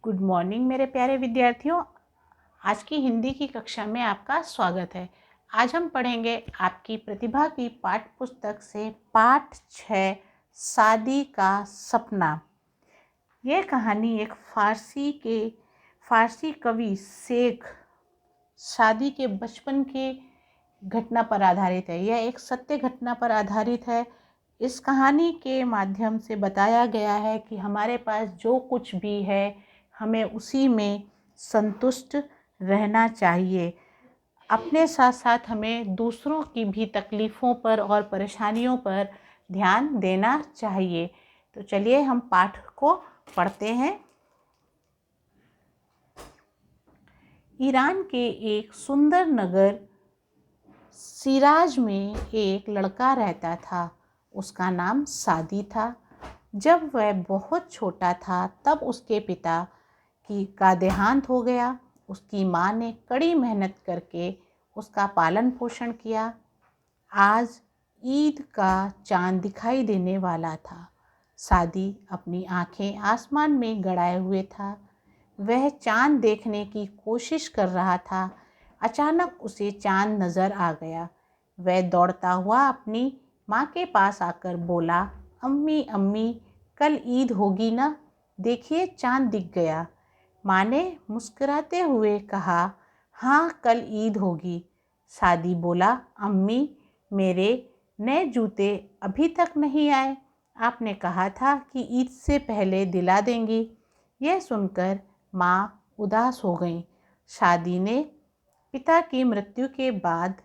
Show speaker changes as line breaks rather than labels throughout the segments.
Good morning मेरे प्यारे विद्यार्थियों। आज की हिंदी की कक्षा में आपका स्वागत है। आज हम पढ़ेंगे आपकी प्रतिभा की पाठ्य पुस्तक से पाठ 6 शादी का सपना। यह कहानी एक फारसी कवि शेख शादी के बचपन के घटना पर आधारित है। यह एक सत्य घटना पर आधारित है। इस कहानी के माध्यम से बताया गया है कि हमारे पास जो कुछ भी है हमें उसी में संतुष्ट रहना चाहिए। अपने साथ साथ हमें दूसरों की भी तकलीफ़ों पर और परेशानियों पर ध्यान देना चाहिए। तो चलिए हम पाठ को पढ़ते हैं। ईरान के एक सुंदर नगर सिराज में एक लड़का रहता था। उसका नाम सादी था। जब वह बहुत छोटा था तब उसके पिता का देहांत हो गया। उसकी माँ ने कड़ी मेहनत करके उसका पालन पोषण किया। आज ईद का चांद दिखाई देने वाला था। सादी अपनी आंखें आसमान में गड़ाए हुए था। वह चांद देखने की कोशिश कर रहा था। अचानक उसे चांद नज़र आ गया। वह दौड़ता हुआ अपनी माँ के पास आकर बोला, अम्मी अम्मी, कल ईद होगी ना? देखिए चांद दिख गया। माँ ने मुस्कुराते हुए कहा, हाँ कल ईद होगी। सादी बोला, अम्मी मेरे नए जूते अभी तक नहीं आए। आपने कहा था कि ईद से पहले दिला देंगी। यह सुनकर माँ उदास हो गई। सादी ने पिता की मृत्यु के बाद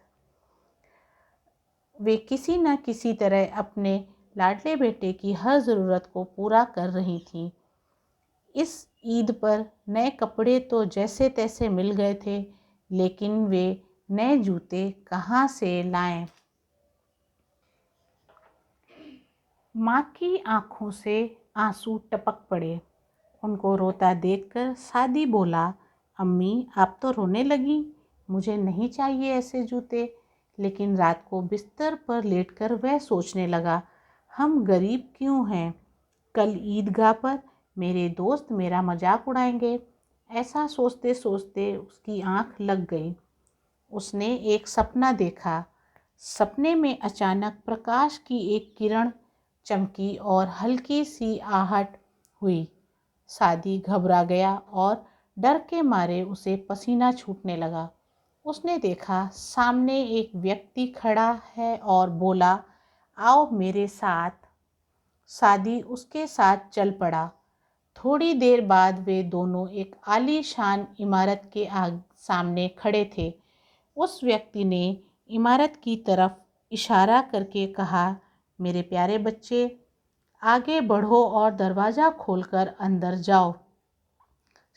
वे किसी न किसी तरह अपने लाडले बेटे की हर ज़रूरत को पूरा कर रही थीं। इस ईद पर नए कपड़े तो जैसे तैसे मिल गए थे, लेकिन वे नए जूते कहाँ से लाएं? माँ की आंखों से आंसू टपक पड़े। उनको रोता देखकर सादी बोला, अम्मी आप तो रोने लगी। मुझे नहीं चाहिए ऐसे जूते। लेकिन रात को बिस्तर पर लेटकर वह सोचने लगा, हम गरीब क्यों हैं? कल ईदगाह पर मेरे दोस्त मेरा मजाक उड़ाएंगे। ऐसा सोचते सोचते उसकी आंख लग गई। उसने एक सपना देखा। सपने में अचानक प्रकाश की एक किरण चमकी और हल्की सी आहट हुई। सादी घबरा गया और डर के मारे उसे पसीना छूटने लगा। उसने देखा सामने एक व्यक्ति खड़ा है और बोला, आओ मेरे साथ। सादी उसके साथ चल पड़ा। थोड़ी देर बाद वे दोनों एक आलीशान इमारत के सामने खड़े थे। उस व्यक्ति ने इमारत की तरफ इशारा करके कहा, मेरे प्यारे बच्चे आगे बढ़ो और दरवाज़ा खोलकर अंदर जाओ।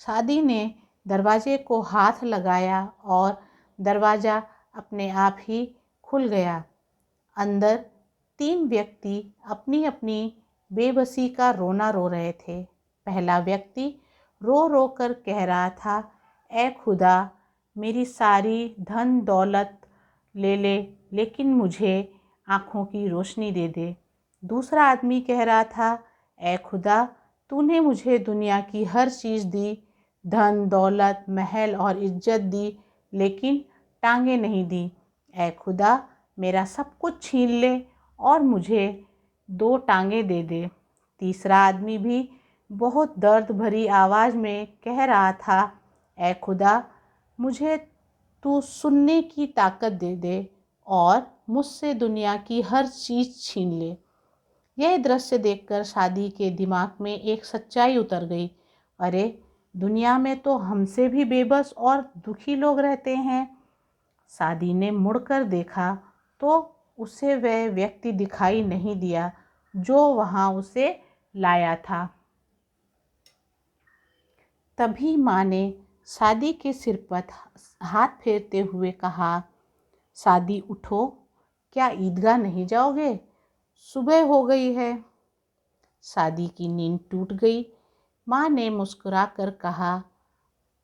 सादी ने दरवाजे को हाथ लगाया और दरवाज़ा अपने आप ही खुल गया। अंदर 3 व्यक्ति अपनी अपनी बेबसी का रोना रो रहे थे। पहला व्यक्ति रो रो कर कह रहा था, ऐ खुदा मेरी सारी धन दौलत ले ले, लेकिन मुझे आँखों की रोशनी दे दे। दूसरा आदमी कह रहा था, ऐ खुदा तूने मुझे दुनिया की हर चीज़ दी, धन दौलत महल और इज्जत दी, लेकिन टांगे नहीं दी। ऐ खुदा मेरा सब कुछ छीन ले और मुझे 2 टांगे दे दे। तीसरा आदमी भी बहुत दर्द भरी आवाज़ में कह रहा था, ऐ खुदा मुझे तू सुनने की ताकत दे दे और मुझसे दुनिया की हर चीज़ छीन ले। यह दृश्य देखकर सादी के दिमाग में एक सच्चाई उतर गई। अरे दुनिया में तो हमसे भी बेबस और दुखी लोग रहते हैं। सादी ने मुड़कर देखा तो उसे वह व्यक्ति दिखाई नहीं दिया जो वहाँ उसे लाया था। तभी माँ ने सादी के सिर पर हाथ फेरते हुए कहा, सादी उठो, क्या ईदगाह नहीं जाओगे? सुबह हो गई है। सादी की नींद टूट गई। माँ ने मुस्कुराकर कहा,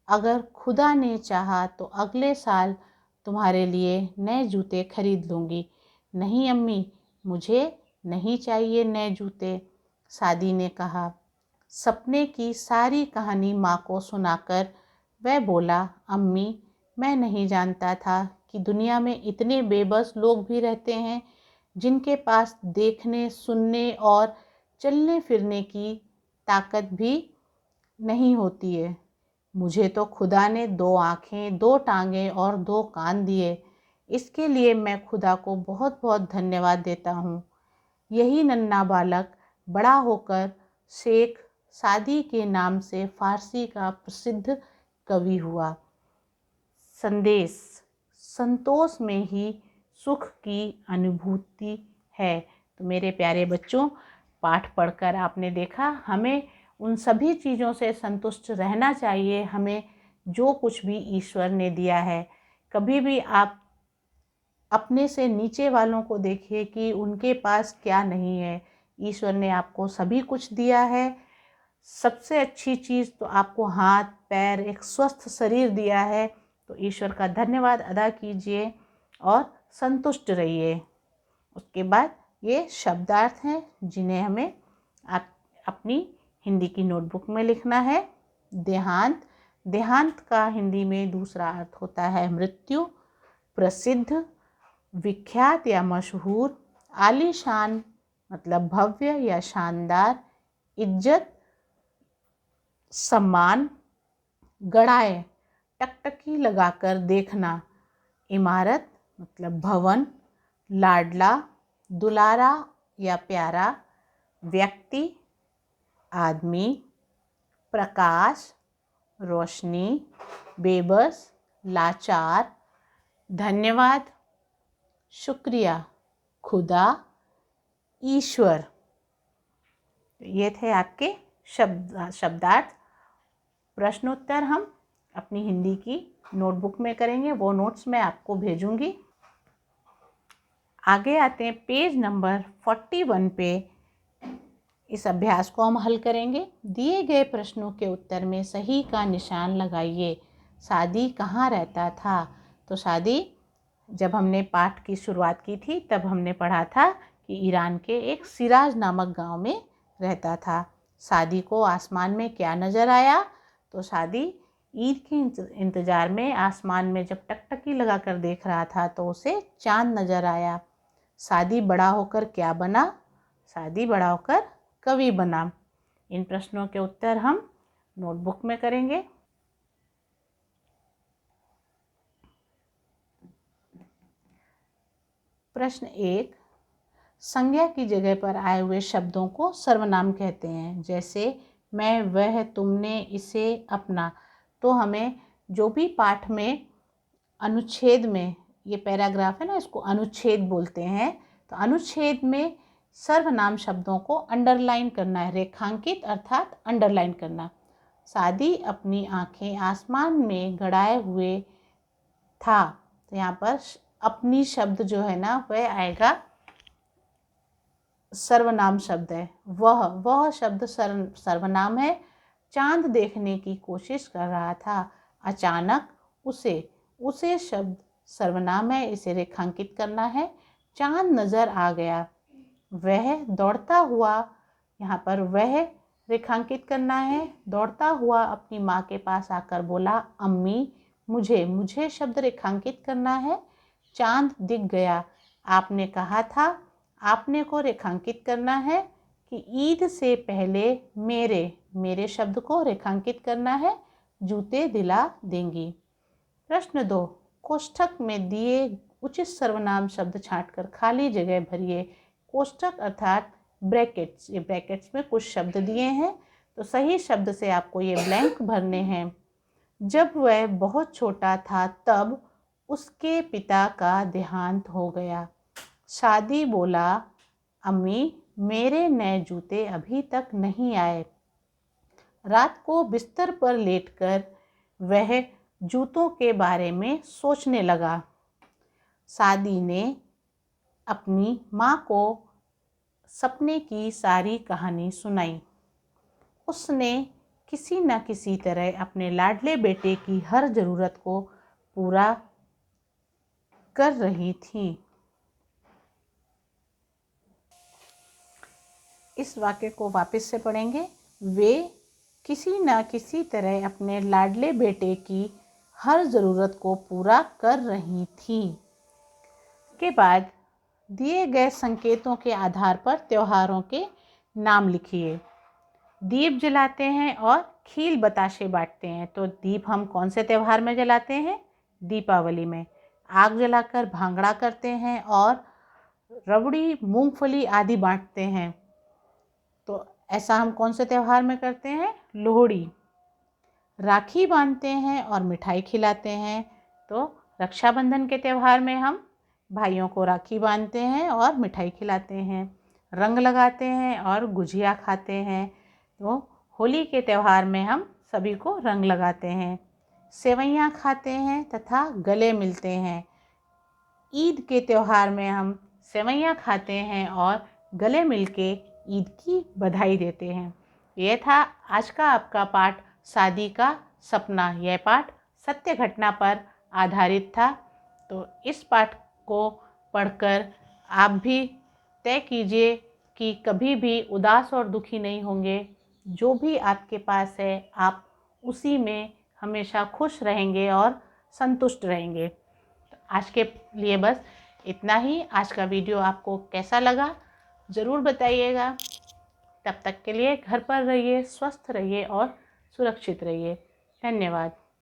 अगर खुदा ने चाहा तो अगले साल तुम्हारे लिए नए जूते खरीद लूँगी। नहीं अम्मी, मुझे नहीं चाहिए नए जूते, सादी ने कहा। सपने की सारी कहानी माँ को सुनाकर वह बोला, अम्मी, मैं नहीं जानता था कि दुनिया में इतने बेबस लोग भी रहते हैं जिनके पास देखने, सुनने और चलने फिरने की ताकत भी नहीं होती है। मुझे तो खुदा ने 2 आँखें, 2 टांगें और 2 कान दिए। इसके लिए मैं खुदा को बहुत बहुत धन्यवाद देता हूँ। यही नन्हा बालक बड़ा होकर शेख सादी के नाम से फ़ारसी का प्रसिद्ध कवि हुआ। संदेश: संतोष में ही सुख की अनुभूति है। तो मेरे प्यारे बच्चों, पाठ पढ़कर आपने देखा हमें उन सभी चीज़ों से संतुष्ट रहना चाहिए। हमें जो कुछ भी ईश्वर ने दिया है, कभी भी आप अपने से नीचे वालों को देखिए कि उनके पास क्या नहीं है। ईश्वर ने आपको सभी कुछ दिया है। सबसे अच्छी चीज़ तो आपको हाथ पैर, एक स्वस्थ शरीर दिया है। तो ईश्वर का धन्यवाद अदा कीजिए और संतुष्ट रहिए। उसके बाद ये शब्दार्थ हैं जिन्हें हमें आप अपनी हिंदी की नोटबुक में लिखना है। देहांत: देहांत का हिंदी में दूसरा अर्थ होता है मृत्यु। प्रसिद्ध: विख्यात या मशहूर। आलीशान मतलब भव्य या शानदार। इज्जत, सम्मान। गड़ाए: टकटकी लगाकर देखना। इमारत मतलब भवन। लाडला, दुलारा या प्यारा। व्यक्ति, आदमी। प्रकाश, रोशनी। बेबस, लाचार। धन्यवाद, शुक्रिया, खुदा, ईश्वर। ये थे आपके शब्दार्थ। प्रश्नोत्तर हम अपनी हिंदी की नोटबुक में करेंगे, वो नोट्स मैं आपको भेजूंगी। आगे आते हैं पेज नंबर 41 पे। इस अभ्यास को हम हल करेंगे। दिए गए प्रश्नों के उत्तर में सही का निशान लगाइए। सादी कहाँ रहता था? तो सादी, जब हमने पाठ की शुरुआत की थी तब हमने पढ़ा था कि ईरान के एक सिराज नामक गांव में रहता था। सादी को आसमान में क्या नज़र आया? तो सादी ईद के इंतज़ार में आसमान में जब टकटकी लगाकर देख रहा था तो उसे चांद नज़र आया। सादी बड़ा होकर क्या बना? सादी बड़ा होकर कवि बना। इन प्रश्नों के उत्तर हम नोटबुक में करेंगे। प्रश्न 1, संज्ञा की जगह पर आए हुए शब्दों को सर्वनाम कहते हैं। जैसे मैं, वह, तुमने, इसे, अपना। तो हमें जो भी पाठ में अनुच्छेद में, ये पैराग्राफ है ना, इसको अनुच्छेद बोलते हैं। तो अनुच्छेद में सर्वनाम शब्दों को अंडरलाइन करना है। रेखांकित अर्थात अंडरलाइन करना। सादी अपनी आंखें आसमान में गड़ाए हुए था। तो यहाँ पर अपनी शब्द जो है ना वह आएगा, सर्वनाम शब्द है। वह शब्द सर्वनाम है। चांद देखने की कोशिश कर रहा था। अचानक उसे शब्द सर्वनाम है, इसे रेखांकित करना है। चांद नज़र आ गया। वह दौड़ता हुआ, यहाँ पर वह रेखांकित करना है। दौड़ता हुआ अपनी माँ के पास आकर बोला, अम्मी, मुझे शब्द रेखांकित करना है। चांद दिख गया। आपने कहा था, आपने को रेखांकित करना है कि ईद से पहले मेरे शब्द को रेखांकित करना है। जूते दिला देंगी। प्रश्न 2, कोष्ठक में दिए उचित सर्वनाम शब्द छांटकर खाली जगह भरिए। कोष्ठक अर्थात ब्रैकेट्स, ये ब्रैकेट्स में कुछ शब्द दिए हैं तो सही शब्द से आपको ये ब्लैंक भरने हैं। जब वह बहुत छोटा था तब उसके पिता का देहांत हो गया। सादी बोला, अम्मी, मेरे नए जूते अभी तक नहीं आए। रात को बिस्तर पर लेटकर वह जूतों के बारे में सोचने लगा। सादी ने अपनी माँ को सपने की सारी कहानी सुनाई। उसने किसी न किसी तरह अपने लाडले बेटे की हर ज़रूरत को पूरा कर रही थी। इस वाक्य को वापस से पढ़ेंगे। वे किसी न किसी तरह अपने लाडले बेटे की हर ज़रूरत को पूरा कर रही थीं। के बाद दिए गए संकेतों के आधार पर त्योहारों के नाम लिखिए। दीप जलाते हैं और खील बताशे बांटते हैं। तो दीप हम कौन से त्यौहार में जलाते हैं? दीपावली में। आग जलाकर भांगड़ा करते हैं और रबड़ी, मूंगफली आदि बांटते हैं। तो ऐसा हम कौन से त्यौहार में करते हैं? लोहड़ी। राखी बांधते हैं और मिठाई खिलाते हैं। तो रक्षाबंधन के त्यौहार में हम भाइयों को राखी बांधते हैं और मिठाई खिलाते हैं। रंग लगाते हैं और गुजिया खाते हैं। तो होली के त्यौहार में हम सभी को रंग लगाते हैं, सेवइयाँ खाते हैं तथा गले मिलते हैं। ईद के त्यौहार में हम सेवइयाँ खाते हैं और गले मिलके ईद की बधाई देते हैं। यह था आज का आपका पाठ, शादी का सपना। यह पाठ सत्य घटना पर आधारित था। तो इस पाठ को पढ़कर आप भी तय कीजिए कि कभी भी उदास और दुखी नहीं होंगे। जो भी आपके पास है आप उसी में हमेशा खुश रहेंगे और संतुष्ट रहेंगे। तो आज के लिए बस इतना ही। आज का वीडियो आपको कैसा लगा ज़रूर बताइएगा। तब तक के लिए घर पर रहिए, स्वस्थ रहिए और सुरक्षित रहिए। धन्यवाद।